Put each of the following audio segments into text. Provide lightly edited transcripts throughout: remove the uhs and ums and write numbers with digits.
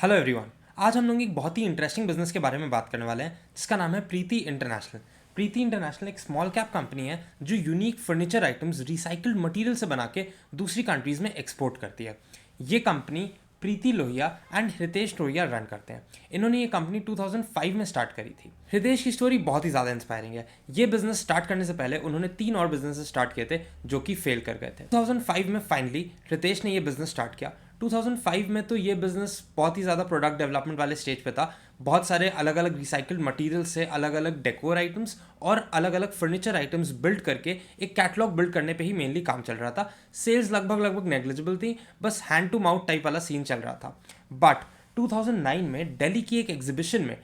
Hello everyone. आज हम लोग एक बहुत ही इंटरेस्टिंग बिजनेस के बारे में बात करने वाले हैं जिसका नाम है प्रीति इंटरनेशनल। प्रीति इंटरनेशनल एक स्मॉल कैप कंपनी है जो unique furniture items recycled material से बना के दूसरी कंट्रीज में एक्सपोर्ट करती है। ये company Preeti Lohia and Hitesh Lohia run करते हैं। इन्होंने ये कंपनी 2005 में स्टार्ट करी थी। हितेश की स्टोरी बहुत ही ज़्यादा इंस्पायरिंग है। ये बिजनेस स्टार्ट करने से पहले उन्होंने 3 और बिजनेस स्टार्ट किए थे जो कि फेल कर गए थे। 2005 में फाइनली हितेश ने ये बिजनेस स्टार्ट किया। 2005 में तो ये बिज़नेस बहुत ही ज़्यादा प्रोडक्ट डेवलपमेंट वाले स्टेज पे था। बहुत सारे अलग अलग रिसाइकल्ड मटेरियल से अलग अलग डेकोर आइटम्स और अलग अलग फर्नीचर आइटम्स बिल्ड करके एक कैटलॉग बिल्ड करने पे ही मेनली काम चल रहा था। सेल्स लगभग नेग्लिजिबल थी, बस हैंड टू माउथ टाइप वाला सीन चल रहा था। बट 2009 में दिल्ली की एक एग्जीबिशन में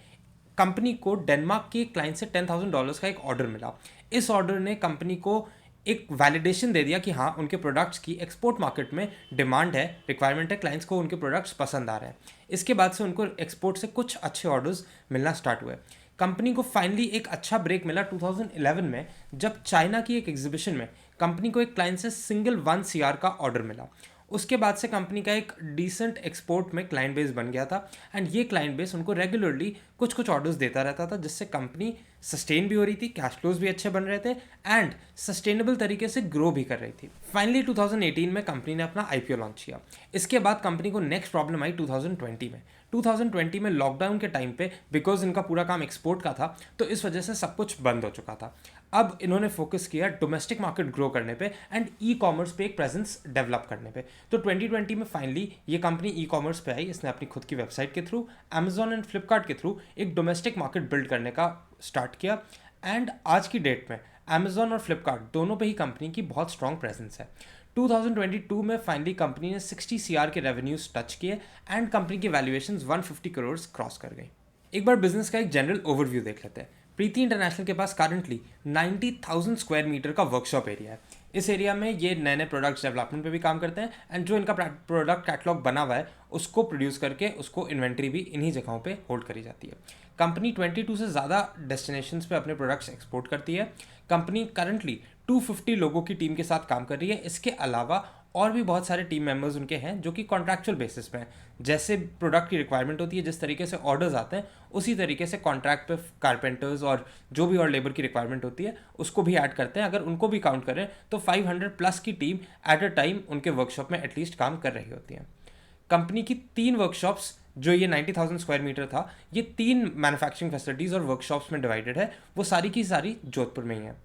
कंपनी को डेनमार्क के क्लाइंट से $10,000 का एक ऑर्डर मिला। इस ऑर्डर ने कंपनी को एक वैलिडेशन दे दिया कि हाँ, उनके प्रोडक्ट्स की एक्सपोर्ट मार्केट में डिमांड है, रिक्वायरमेंट है, क्लाइंट्स को उनके प्रोडक्ट्स पसंद आ रहे हैं। इसके बाद से उनको एक्सपोर्ट से कुछ अच्छे ऑर्डर्स मिलना स्टार्ट हुए। कंपनी को फाइनली एक अच्छा ब्रेक मिला 2011 में, जब चाइना की एक एग्जीबिशन में कंपनी को एक क्लाइंट से सिंगल 1 CR का ऑर्डर मिला। उसके बाद से कंपनी का एक डिसेंट एक्सपोर्ट में क्लाइंट बेस बन गया था एंड ये क्लाइंट बेस उनको रेगुलरली कुछ कुछ ऑर्डर्स देता रहता था, जिससे कंपनी सस्टेन भी हो रही थी, कैश फ्लोज भी अच्छे बन रहे थे एंड सस्टेनेबल तरीके से ग्रो भी कर रही थी। फाइनली 2018 में कंपनी ने अपना IPO लॉन्च किया। इसके बाद कंपनी को नेक्स्ट प्रॉब्लम आई 2020 में। 2020 में लॉकडाउन के टाइम पे बिकॉज इनका पूरा काम एक्सपोर्ट का था तो इस वजह से सब कुछ बंद हो चुका था। अब इन्होंने फोकस किया डोमेस्टिक मार्केट ग्रो करने पे एंड ई-कॉमर्स पे एक प्रेजेंस डेवलप करने पे। तो 2020 में फाइनली ये कंपनी ई-कॉमर्स पे आई। इसने अपनी खुद की वेबसाइट के थ्रू, अमेजॉन एंड फ्लिपकार्ट के थ्रू एक डोमेस्टिक मार्केट बिल्ड करने का स्टार्ट किया एंड आज की डेट में अमेजॉन और फ्लिपकार्ट दोनों पे ही कंपनी की बहुत स्ट्रॉन्ग प्रेजेंस है। 2022 में फाइनली कंपनी ने 60 CR के रेवेन्यूज टच किए एंड कंपनी की वैल्यूएशंस 150 करोड़ क्रॉस कर गई। एक बार बिजनेस का एक जनरल ओवरव्यू देख लेते हैं। प्रीति इंटरनेशनल के पास करंटली 90,000 स्क्वायर मीटर का वर्कशॉप एरिया है। इस एरिया में ये नए नए प्रोडक्ट्स डेवलपमेंट पे भी काम करते हैं एंड जो इनका प्रोडक्ट कैटलॉग बना हुआ है उसको प्रोड्यूस करके उसको इन्वेंट्री भी इन्हीं जगहों पे होल्ड करी जाती है। कंपनी 22 से ज़्यादा डेस्टिनेशंस पे अपने प्रोडक्ट्स एक्सपोर्ट करती है। कंपनी करंटली 250 लोगों की टीम के साथ काम कर रही है। इसके अलावा और भी बहुत सारे टीम मेंबर्स उनके हैं जो कि कॉन्ट्रैक्चुअल बेसिस पे हैं। जैसे प्रोडक्ट की रिक्वायरमेंट होती है, जिस तरीके से ऑर्डर्स आते हैं, उसी तरीके से कॉन्ट्रैक्ट पे कारपेंटर्स और जो भी और लेबर की रिक्वायरमेंट होती है उसको भी ऐड करते हैं। अगर उनको भी काउंट करें तो 500+ की टीम एट अ टाइम उनके वर्कशॉप में एटलीस्ट काम कर रही होती है। कंपनी की 3 वर्कशॉप्स, जो ये 90,000 स्क्वायर मीटर था, ये 3 मैन्युफैक्चरिंग फैसिलिटीज़ और वर्कशॉप्स में डिवाइडेड है। वो सारी की सारी जोधपुर में ही है।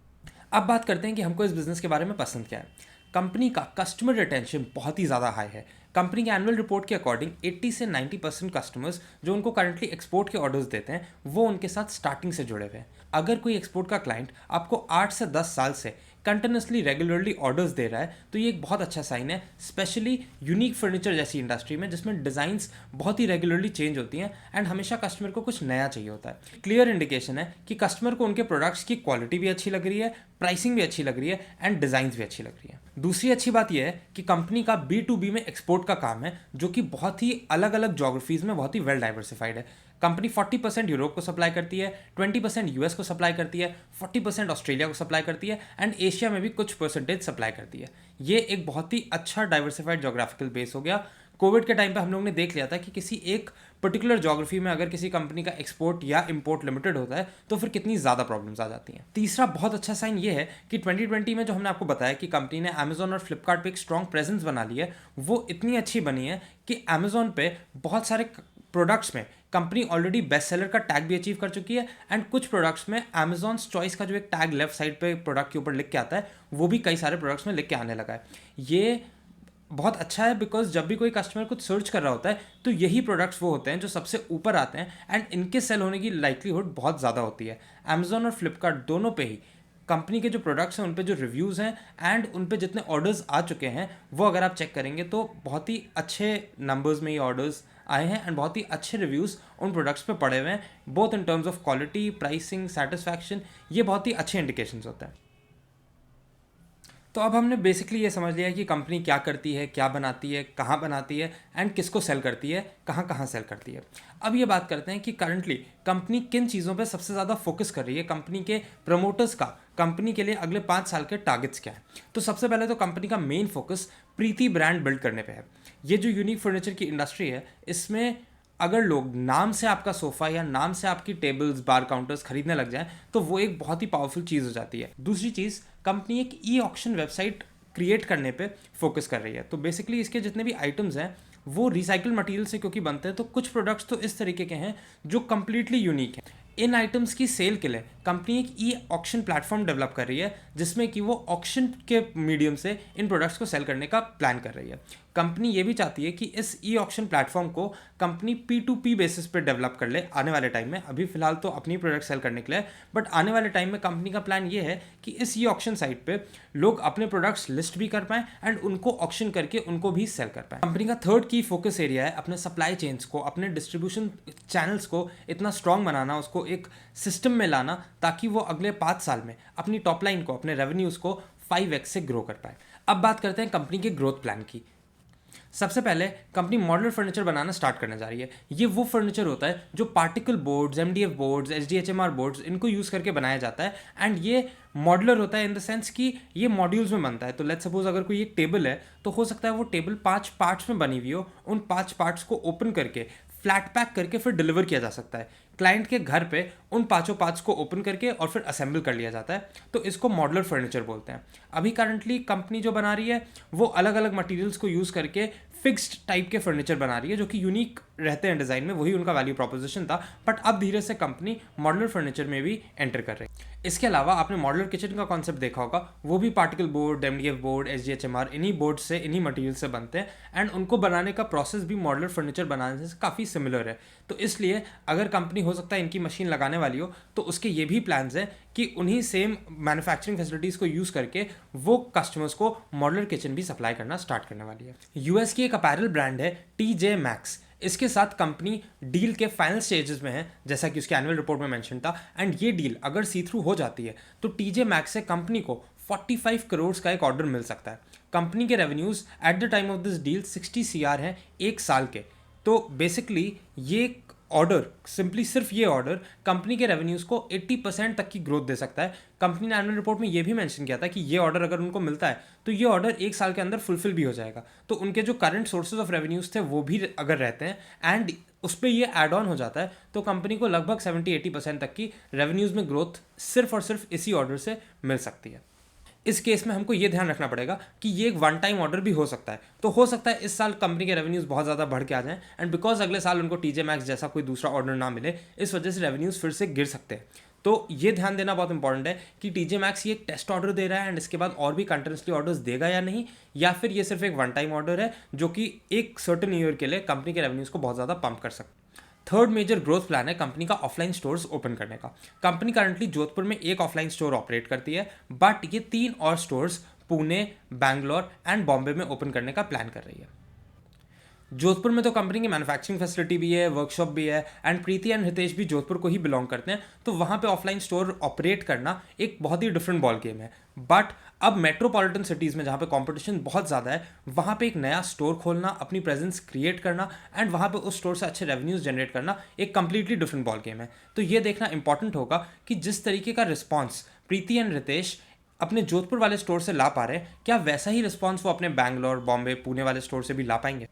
अब बात करते हैं कि हमको इस बिज़नेस के बारे में पसंद क्या है। कंपनी का कस्टमर रिटेंशन बहुत ही ज़्यादा हाई है। कंपनी के एनुअल रिपोर्ट के अकॉर्डिंग 80 से 90% कस्टमर्स जो उनको करंटली एक्सपोर्ट के ऑर्डर्स देते हैं वो उनके साथ स्टार्टिंग से जुड़े हुए हैं। अगर कोई एक्सपोर्ट का क्लाइंट आपको 8 से 10 साल से कंटिन्यूसली रेगुलरली ऑर्डर्स दे रहा है तो ये एक बहुत अच्छा साइन है, स्पेशली यूनिक फर्नीचर जैसी इंडस्ट्री में जिसमें डिज़ाइंस बहुत ही रेगुलरली चेंज होती हैं एंड हमेशा कस्टमर को कुछ नया चाहिए होता है। क्लियर इंडिकेशन है कि कस्टमर को उनके प्रोडक्ट्स की क्वालिटी भी अच्छी लग रही है, प्राइसिंग भी अच्छी लग रही है एंड डिज़ाइंस भी अच्छी लग रही है। दूसरी अच्छी बात यह है कि कंपनी का B2B में एक्सपोर्ट का काम है जो कि बहुत ही अलग अलग जोग्राफीज़ में बहुत ही वेल डाइवर्सिफाइड है। कंपनी 40% यूरोप को सप्लाई करती है, 20% US को सप्लाई करती है, 40% ऑस्ट्रेलिया को सप्लाई करती है एंड एशिया में भी कुछ परसेंटेज सप्लाई करती है। ये एक बहुत ही अच्छा डाइवर्सिफाइड जोग्राफिकल बेस हो गया। कोविड के टाइम पे हम लोग ने देख लिया था कि किसी एक पर्टिकुलर जोग्राफी में अगर किसी कंपनी का एक्सपोर्ट या इंपोर्ट लिमिटेड होता है तो फिर कितनी ज़्यादा प्रॉब्लम्स आ जाती हैं। तीसरा बहुत अच्छा साइन ये है कि 2020 में जो हमने आपको बताया कि कंपनी ने अमेजॉन और फ्लिपकार्ट पे एक स्ट्रॉन्ग प्रेजेंस बना ली है, वो इतनी अच्छी बनी है कि अमेजॉन पे बहुत सारे प्रोडक्ट्स में कंपनी ऑलरेडी बेस्ट सेलर का टैग भी अचीव कर चुकी है एंड कुछ प्रोडक्ट्स में अमेजॉन्स चॉइस का जो एक टैग लेफ्ट साइड पे प्रोडक्ट के ऊपर लिख के आता है वो भी कई सारे प्रोडक्ट्स में लिख के आने लगा है। ये बहुत अच्छा है बिकॉज जब भी कोई कस्टमर कुछ सर्च कर रहा होता है तो यही प्रोडक्ट्स वो होते हैं जो सबसे ऊपर आते हैं एंड इनके सेल होने की लाइक्लीहुड बहुत ज़्यादा होती है। अमेजॉन और फ्लिपकार्ट दोनों पे ही कंपनी के जो प्रोडक्ट्स हैं उन पे जो रिव्यूज़ हैं एंड उन पे जितने ऑर्डर्स आ चुके हैं वो अगर आप चेक करेंगे तो बहुत ही अच्छे नंबर्स में ये ऑर्डर्स आए हैं एंड बहुत ही अच्छे रिव्यूज़ उन प्रोडक्ट्स पे पड़े हुए हैं, both in terms of quality, pricing, satisfaction. ये बहुत ही अच्छे इंडिकेशंस होते हैं। तो अब हमने बेसिकली ये समझ लिया है कि कंपनी क्या करती है, क्या बनाती है, कहाँ बनाती है एंड किसको सेल करती है, कहाँ कहाँ सेल करती है। अब ये बात करते हैं कि करंटली कंपनी किन चीज़ों पे सबसे ज़्यादा फोकस कर रही है, कंपनी के प्रमोटर्स का कंपनी के लिए अगले 5 साल के टारगेट्स क्या है। तो सबसे पहले तो कंपनी का मेन फोकस प्रीति ब्रांड बिल्ड करने पे है। ये जो यूनिक फर्नीचर की इंडस्ट्री है इसमें अगर लोग नाम से आपका सोफ़ा या नाम से आपकी टेबल्स बार काउंटर्स खरीदने लग जाएं तो वो एक बहुत ही पावरफुल चीज़ हो जाती है। दूसरी चीज़, कंपनी एक ई ऑक्शन वेबसाइट क्रिएट करने पे फोकस कर रही है। तो बेसिकली इसके जितने भी आइटम्स हैं वो रिसाइकल मटेरियल से क्योंकि बनते हैं, तो कुछ प्रोडक्ट्स तो इस तरीके के हैं जो कंप्लीटली यूनिक हैं। इन आइटम्स की सेल के लिए कंपनी एक ई ऑक्शन प्लेटफॉर्म डेवलप कर रही है जिसमें कि वो ऑक्शन के मीडियम से इन प्रोडक्ट्स को सेल करने का प्लान कर रही है। कंपनी ये भी चाहती है कि इस ई ऑक्शन प्लेटफॉर्म को कंपनी P2P बेसिस पे डेवलप कर ले आने वाले टाइम में। अभी फिलहाल तो अपनी प्रोडक्ट सेल करने के लिए, बट आने वाले टाइम में कंपनी का प्लान ये है कि इस ई ऑक्शन साइट पे लोग अपने प्रोडक्ट्स लिस्ट भी कर पाएँ एंड उनको ऑक्शन करके उनको भी सेल कर पाएँ। कंपनी का थर्ड की फोकस एरिया है अपने सप्लाई चेन्स को, अपने डिस्ट्रीब्यूशन चैनल्स को इतना स्ट्रॉन्ग बनाना, उसको एक सिस्टम में लाना ताकि वो अगले 5 साल में अपनी टॉप लाइन को, अपने रेवेन्यूज़ को 5x से ग्रो कर पाए। अब बात करते हैं कंपनी के ग्रोथ प्लान की। सबसे पहले कंपनी मॉडुलर फर्नीचर बनाना स्टार्ट करने जा रही है। ये वो फर्नीचर होता है जो particle boards, MDF boards, HDHMR boards, इनको यूज़ करके बनाया जाता है एंड ये मॉडुलर होता है इन द सेंस कि ये मॉड्यूल्स में बनता है। तो लेट्स सपोज अगर कोई एक टेबल है तो हो सकता है वो टेबल 5 पार्ट्स में बनी हुई हो, उन 5 पार्ट्स को ओपन करके फ्लैट पैक करके फिर डिलीवर किया जा सकता है क्लाइंट के घर पे। उन पांचों पार्ट्स को ओपन करके और फिर असेंबल कर लिया जाता है, तो इसको मॉडुलर फर्नीचर बोलते हैं। अभी करंटली कंपनी जो बना रही है वो अलग अलग मटेरियल्स को यूज़ करके फिक्स्ड टाइप के फर्नीचर बना रही है जो कि यूनिक रहते हैं डिज़ाइन में, वही उनका वैल्यू प्रोपोजिशन था। बट अब धीरे से कंपनी मॉडुलर फर्नीचर में भी एंटर कर रही है। इसके अलावा आपने मॉडुलर किचन का कॉन्सेप्ट देखा होगा, वो भी particle board, MDF board, HDHMR, इन्हीं बोर्ड से, इन्हीं मटेरियल से बनते हैं एंड उनको बनाने का प्रोसेस भी मॉडुलर फर्नीचर बनाने से काफ़ी सिमिलर है। तो इसलिए अगर कंपनी हो सकता है इनकी मशीन लगाने वाली हो तो उसके ये भी प्लान्स हैं कि उन्हीं सेम मैन्युफैक्चरिंग फैसिलिटीज़ को यूज़ करके वो कस्टमर्स को मॉडुलर किचन भी सप्लाई करना स्टार्ट करने वाली है। यूएस की एक अपैरल ब्रांड है TJ Maxx। इसके साथ कंपनी डील के फाइनल स्टेजेस में है, जैसा कि उसके एनुअल रिपोर्ट में मेंशन था। एंड ये डील अगर सी थ्रू हो जाती है तो TJ Maxx से कंपनी को 45 करोड़ का एक ऑर्डर मिल सकता है। कंपनी के revenues at the time of this deal 60 CR हैं एक साल के। तो बेसिकली ये ऑर्डर, सिंपली सिर्फ ये ऑर्डर कंपनी के रेवेन्यूज़ को 80% तक की ग्रोथ दे सकता है। कंपनी ने एनुअल रिपोर्ट में ये भी मेंशन किया था कि ये ऑर्डर अगर उनको मिलता है तो ये ऑर्डर एक साल के अंदर फुलफिल भी हो जाएगा। तो उनके जो करंट सोर्सेज ऑफ रेवेन्यूज़ थे वो भी अगर रहते हैं एंड उस पर ये एड ऑन हो जाता है तो कंपनी को लगभग 70-80% तक की रेवेन्यूज़ में ग्रोथ सिर्फ और सिर्फ इसी ऑर्डर से मिल सकती है। इस केस में हमको ये ध्यान रखना पड़ेगा कि ये एक वन टाइम ऑर्डर भी हो सकता है। तो हो सकता है इस साल कंपनी के रेवेन्यूज़ बहुत ज़्यादा बढ़ के आ जाएं एंड बिकॉज अगले साल उनको TJ Maxx जैसा कोई दूसरा ऑर्डर ना मिले, इस वजह से रेवेन्यूज़ फिर से गिर सकते हैं। तो ये ध्यान देना बहुत इंपॉर्टेंट है कि TJ Maxx ये एक टेस्ट ऑर्डर दे रहा है एंड इसके बाद और भी कंटिन्यूसली ऑर्डर्स देगा या नहीं, या फिर ये सिर्फ एक वन टाइम ऑर्डर है जो कि एक सर्टेन ईयर के लिए कंपनी के रेवेन्यूज़ को बहुत ज़्यादा पंप कर सकता है। थर्ड मेजर ग्रोथ प्लान है कंपनी का ऑफलाइन स्टोर्स ओपन करने का। कंपनी करंटली जोधपुर में एक ऑफलाइन स्टोर ऑपरेट करती है, बट ये 3 और स्टोर्स पुणे, बैंगलोर एंड बॉम्बे में ओपन करने का प्लान कर रही है। जोधपुर में तो कंपनी की मैन्युफैक्चरिंग फैसिलिटी भी है, वर्कशॉप भी है एंड प्रीति एंड हितेश भी जोधपुर को ही बिलोंग करते हैं, तो वहाँ पे ऑफलाइन स्टोर ऑपरेट करना एक बहुत ही डिफरेंट बॉल गेम है। बट अब मेट्रोपॉलिटन सिटीज़ में जहाँ पे कंपटीशन बहुत ज़्यादा है, वहाँ पे एक नया स्टोर खोलना, अपनी प्रेजेंस क्रिएट करना एंड वहाँ पे उस स्टोर से अच्छे रेवेन्यूज़ जनरेट करना एक कंप्लीटली डिफरेंट बॉल गेम है। तो ये देखना इंपॉर्टेंट होगा कि जिस तरीके का रिस्पॉन्स प्रीति एंड रितेश अपने जोधपुर वाले स्टोर से ला पा रहे हैं, क्या वैसा ही रिस्पॉन्स वो अपने बैंगलोर, बॉम्बे, पुणे वाले स्टोर से भी ला पाएंगे।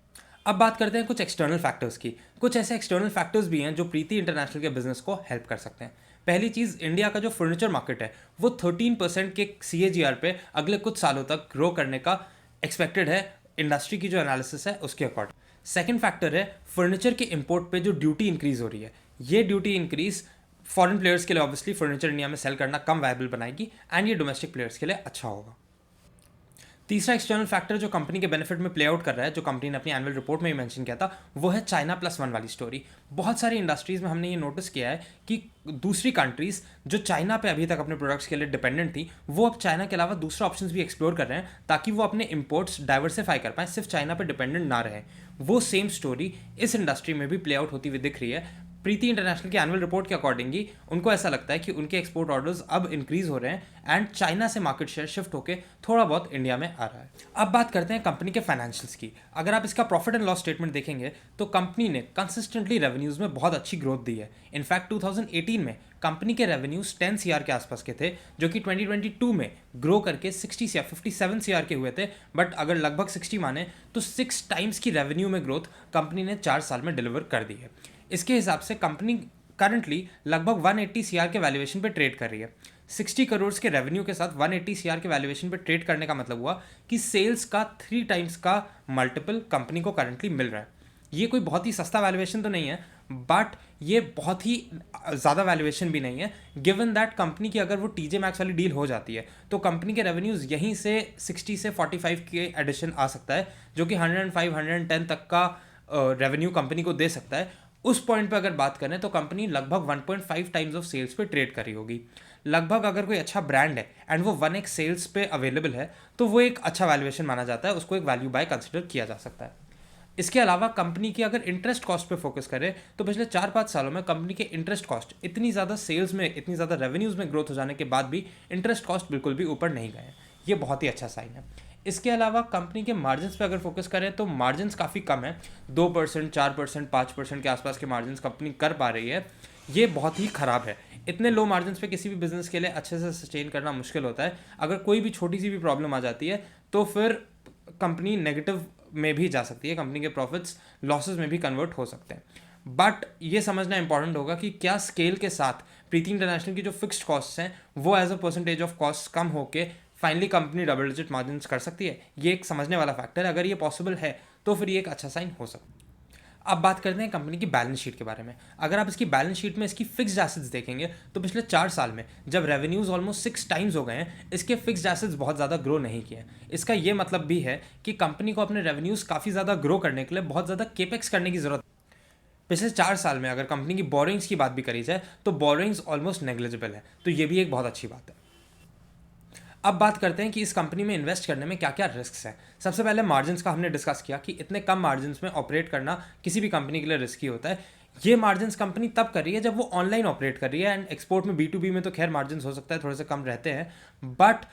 अब बात करते हैं कुछ एक्सटर्नल फैक्टर्स की। कुछ ऐसे एक्सटर्नल फैक्टर्स भी हैं जो प्रीति इंटरनेशनल के बिजनेस को हेल्प कर सकते हैं। पहली चीज़, इंडिया का जो फर्नीचर मार्केट है वो 13% के CAGR पे अगले कुछ सालों तक ग्रो करने का एक्सपेक्टेड है, इंडस्ट्री की जो एनालिसिस है उसके अकॉर्डिंग। सेकेंड फैक्टर है फर्नीचर के इम्पोर्ट पे जो ड्यूटी इंक्रीज हो रही है। ये ड्यूटी इंक्रीज फॉरेन प्लेयर्स के लिए ऑब्वियसली फर्नीचर इंडिया में सेल करना कम वायबल बनाएगी एंड ये डोमेस्टिक प्लेयर्स के लिए अच्छा होगा। तीसरा एक्सटर्नल फैक्टर जो कंपनी के बेनिफिट में प्ले आउट कर रहा है, जो कंपनी ने अपनी एनुअल रिपोर्ट में ही मेंशन किया था, वो है चाइना +1 वाली स्टोरी। बहुत सारी इंडस्ट्रीज़ में हमने ये नोटिस किया है कि दूसरी कंट्रीज़ जो चाइना पे अभी तक अपने प्रोडक्ट्स के लिए डिपेंडेंट थी, वो अब चाइना के अलावा दूसरा ऑप्शंस भी एक्सप्लोर कर रहे हैं ताकि वो अपने इंपोर्ट्स डाइवर्सिफाई कर पाएँ, सिर्फ चाइना पे डिपेंडेंट ना रहे। वो सेम स्टोरी इस इंडस्ट्री में भी प्ले आउट होती हुई दिख रही है। प्रीति इंटरनेशनल के एनुअल रिपोर्ट के अकॉर्डिंग ही उनको ऐसा लगता है कि उनके एक्सपोर्ट ऑर्डर्स अब इंक्रीज हो रहे हैं एंड चाइना से मार्केट शेयर शिफ्ट होकर थोड़ा बहुत इंडिया में आ रहा है। अब बात करते हैं कंपनी के फाइनेंशियल्स की। अगर आप इसका प्रॉफिट एंड लॉस स्टेटमेंट देखेंगे तो कंपनी ने कंसिस्टेंटली रेवेन्यूज में बहुत अच्छी ग्रोथ दी है। इनफैक्ट 2018 में कंपनी के रेवेन्यूज 10 सीआर के आसपास के थे, जो कि 2022 में ग्रो करके 60 या 57 सीआर के हुए थे। बट अगर लगभग 60 माने तो 6 टाइम्स की रेवेन्यू में ग्रोथ कंपनी ने 4 साल में डिलीवर कर दी है। इसके हिसाब से कंपनी करंटली लगभग 180 सीआर के वैल्यूएशन पे ट्रेड कर रही है। 60 करोड़ के रेवेन्यू के साथ 180 सीआर के वैल्यूएशन पे ट्रेड करने का मतलब हुआ कि सेल्स का 3 टाइम्स का मल्टीपल कंपनी को करंटली मिल रहा है। ये कोई बहुत ही सस्ता वैल्यूएशन तो नहीं है, बट ये बहुत ही ज़्यादा वैल्यूएशन भी नहीं है, गिवन दैट कंपनी की अगर वो टीजे मैक्स वाली डील हो जाती है तो कंपनी के रेवेन्यूज़ यहीं से 60 से 45 के एडिशन आ सकता है, जो कि 105 110 तक का रेवेन्यू कंपनी को दे सकता है। उस पॉइंट पे अगर बात करें तो कंपनी लगभग 1.5 टाइम्स ऑफ सेल्स पे ट्रेड करी होगी। लगभग अगर कोई अच्छा ब्रांड है एंड वो 1x सेल्स पे अवेलेबल है तो वो एक अच्छा वैल्यूएशन माना जाता है, उसको एक वैल्यू बाय कंसिडर किया जा सकता है। इसके अलावा कंपनी की अगर इंटरेस्ट कॉस्ट पे फोकस करें तो पिछले 4-5 सालों में कंपनी के इंटरेस्ट कॉस्ट इतनी ज़्यादा सेल्स में, इतनी ज़्यादा रेवेन्यूज़ में ग्रोथ हो जाने के बाद भी इंटरेस्ट कॉस्ट बिल्कुल भी ऊपर नहीं गए। ये बहुत ही अच्छा साइन है। इसके अलावा कंपनी के मार्जिन्स पे अगर फोकस करें तो मार्जिन्स काफ़ी कम है, 2%, 4%, 5% के आसपास के मार्जिन्स कंपनी कर पा रही है। ये बहुत ही ख़राब है। इतने लो मार्जिन्स पे किसी भी बिजनेस के लिए अच्छे से सस्टेन करना मुश्किल होता है। अगर कोई भी छोटी सी भी प्रॉब्लम आ जाती है तो फिर कंपनी नेगेटिव में भी जा सकती है, कंपनी के प्रॉफिट्स लॉसेस में भी कन्वर्ट हो सकते हैं। बट ये समझना इंपॉर्टेंट होगा कि क्या स्केल के साथ प्रीति इंटरनेशनल की जो फिक्स्ड कॉस्ट्स हैं वो as a percentage of cost कम होके finally company double digit margins कर सकती है। ये एक समझने वाला फैक्टर है। अगर ये पॉसिबल है तो फिर ये एक अच्छा साइन हो सकता है। अब बात करते हैं कंपनी की बैलेंस शीट के बारे में। अगर आप इसकी बैलेंस शीट में इसकी फिक्स्ड एसेट्स देखेंगे तो पिछले 4 साल में जब रेवेन्यूज ऑलमोस्ट 6 टाइम्स हो गए हैं, इसके फिक्स्ड एसेट्स बहुत ज़्यादा ग्रो नहीं किए। इसका ये मतलब भी है कि कंपनी को अपने रेवेन्यूज काफ़ी ज़्यादा ग्रो करने के लिए बहुत ज़्यादा केपेक्स करने की ज़रूरत। पिछले 4 साल में अगर कंपनी की बोरिंग्स की बात भी करी जाए तो बोरिंग्स ऑलमोस्ट नेग्लिजिबल है, तो ये भी एक बहुत अच्छी बात है। अब बात करते हैं कि इस कंपनी में इन्वेस्ट करने में क्या क्या रिस्क हैं। सबसे पहले मार्जिन्स का हमने डिस्कस किया कि इतने कम मार्जिन्स में ऑपरेट करना किसी भी कंपनी के लिए रिस्की होता है। ये मार्जिन्स कंपनी तब कर रही है जब वो ऑनलाइन ऑपरेट कर रही है, एंड एक्सपोर्ट में B2B में तो खैर मार्जिन्स हो सकता है थोड़े से कम रहते हैं, बट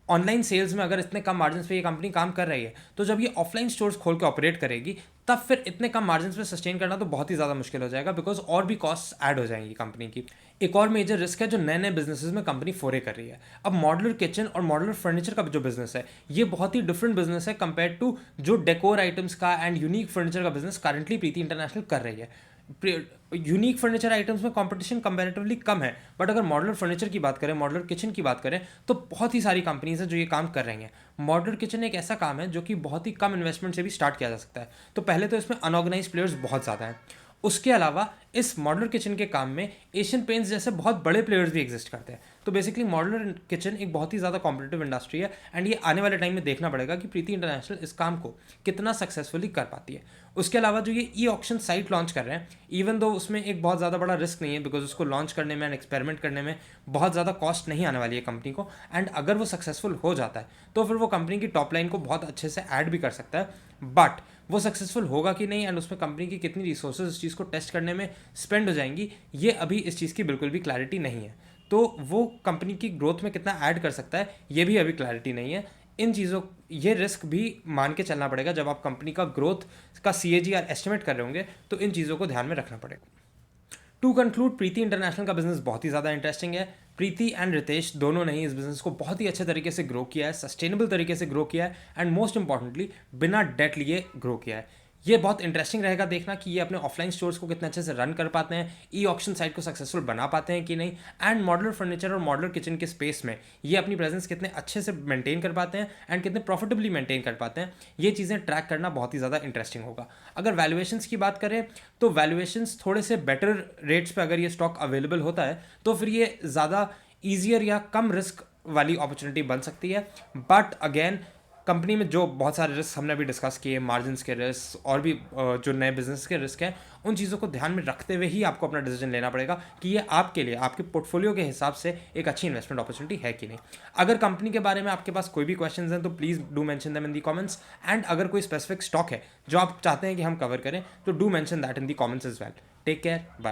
ऑनलाइन सेल्स में अगर इतने कम मार्जिन्स पे ये कंपनी काम कर रही है तो जब ये ऑफलाइन स्टोर्स खोल के ऑपरेट करेगी तब फिर इतने कम मार्जिन्स पे सस्टेन करना तो बहुत ही ज़्यादा मुश्किल हो जाएगा, बिकॉज और भी कॉस्ट ऐड हो जाएंगी कंपनी की। एक और मेजर रिस्क है जो नए नए बिजनेसेस में कंपनी फोरे कर रही है। अब मॉडुलर किचन और मॉडुलर फर्नीचर का जो बिजनेस है ये बहुत ही डिफरेंट बिजनेस है कंपेयर टू जो डेकोर आइटम्स का एंड यूनिक फर्नीचर का बिजनेस करंटली प्रीति इंटरनेशनल कर रही है। यूनिक फर्नीचर आइटम्स में कंपटीशन कंपैरेटिवली कम है, बट अगर मॉडुलर फर्नीचर की बात करें, मॉडुलर किचन की बात करें तो बहुत ही सारी कंपनीज हैं जो ये काम कर रही हैं। मॉडुलर किचन एक ऐसा काम है जो कि बहुत ही कम इन्वेस्टमेंट से भी स्टार्ट किया जा सकता है। तो पहले तो इसमें अनऑर्गेनाइज प्लेयर्स बहुत ज़्यादा हैं। उसके अलावा इस मॉडुलर किचन के काम में एशियन पेंट्स जैसे बहुत बड़े प्लेयर्स भी एग्जिस्ट करते हैं। तो बेसिकली मॉडुलर किचन एक बहुत ही ज़्यादा कॉम्पिटिटिव इंडस्ट्री है, एंड ये आने वाले टाइम में देखना पड़ेगा कि प्रीति इंटरनेशनल इस काम को कितना सक्सेसफुली कर पाती है। उसके अलावा जो ये ई ऑक्शन साइट लॉन्च कर रहे हैं, इवन दो उसमें एक बहुत ज़्यादा बड़ा रिस्क नहीं है, बिकॉज उसको लॉन्च करने में एंड एक्सपेरिमेंट करने में बहुत ज़्यादा कॉस्ट नहीं आने वाली है कंपनी को, एंड अगर वो सक्सेसफुल हो जाता है तो फिर वो कंपनी की टॉप लाइन को बहुत अच्छे से ऐड भी कर सकता है। बट वो सक्सेसफुल होगा कि नहीं एंड उसमें कंपनी की कितनी रिसोर्सेज इस चीज़ को टेस्ट करने में स्पेंड हो जाएंगी, ये अभी इस चीज़ की बिल्कुल भी क्लैरिटी नहीं है। तो वो कंपनी की ग्रोथ में कितना ऐड कर सकता है ये भी अभी क्लैरिटी नहीं है। इन चीज़ों ये रिस्क भी मान के चलना पड़ेगा जब आप कंपनी का ग्रोथ का CAGR एस्टिमेट कर रहे होंगे, तो इन चीज़ों को ध्यान में रखना पड़ेगा। टू कंक्लूड, प्रीति इंटरनेशनल का बिजनेस बहुत ही ज़्यादा इंटरेस्टिंग है। प्रीति एंड रितेश दोनों ने इस बिजनेस को बहुत ही अच्छे तरीके से ग्रो किया है, सस्टेनेबल तरीके से ग्रो किया है, एंड मोस्ट इंपॉर्टेंटली बिना डेट लिए ग्रो किया है। ये बहुत इंटरेस्टिंग रहेगा देखना कि ये अपने ऑफलाइन स्टोर्स को कितने अच्छे से रन कर पाते हैं, ई ऑक्शन साइट को सक्सेसफुल बना पाते हैं कि नहीं, एंड मॉडुलर फर्नीचर और मॉडुलर किचन के स्पेस में ये अपनी प्रेजेंस कितने अच्छे से मेंटेन कर पाते हैं एंड कितने प्रॉफिटेबली मेंटेन कर पाते हैं। ये चीज़ें ट्रैक करना बहुत ही ज़्यादा इंटरेस्टिंग होगा। अगर वैल्यूएशंस की बात करें तो वैल्यूएशंस थोड़े से बेटर रेट्स पर अगर ये स्टॉक अवेलेबल होता है तो फिर ये ज़्यादा ईजियर या कम रिस्क वाली अपॉर्चुनिटी बन सकती है। बट अगेन कंपनी में जो बहुत सारे रिस्क हमने अभी डिस्कस किए, मार्जिन्स के रिस्क और भी जो नए बिजनेस के रिस्क हैं, उन चीज़ों को ध्यान में रखते हुए ही आपको अपना डिसीजन लेना पड़ेगा कि ये आपके लिए, आपके पोर्टफोलियो के हिसाब से एक अच्छी इन्वेस्टमेंट अपॉर्चुनिटी है कि नहीं। अगर कंपनी के बारे में आपके पास कोई भी क्वेश्चंस हैं तो please do mention them in the comments, and अगर कोई स्पेसिफिक स्टॉक है जो आप चाहते हैं कि हम कवर करें तो do mention that in the comments as well. Take care, bye.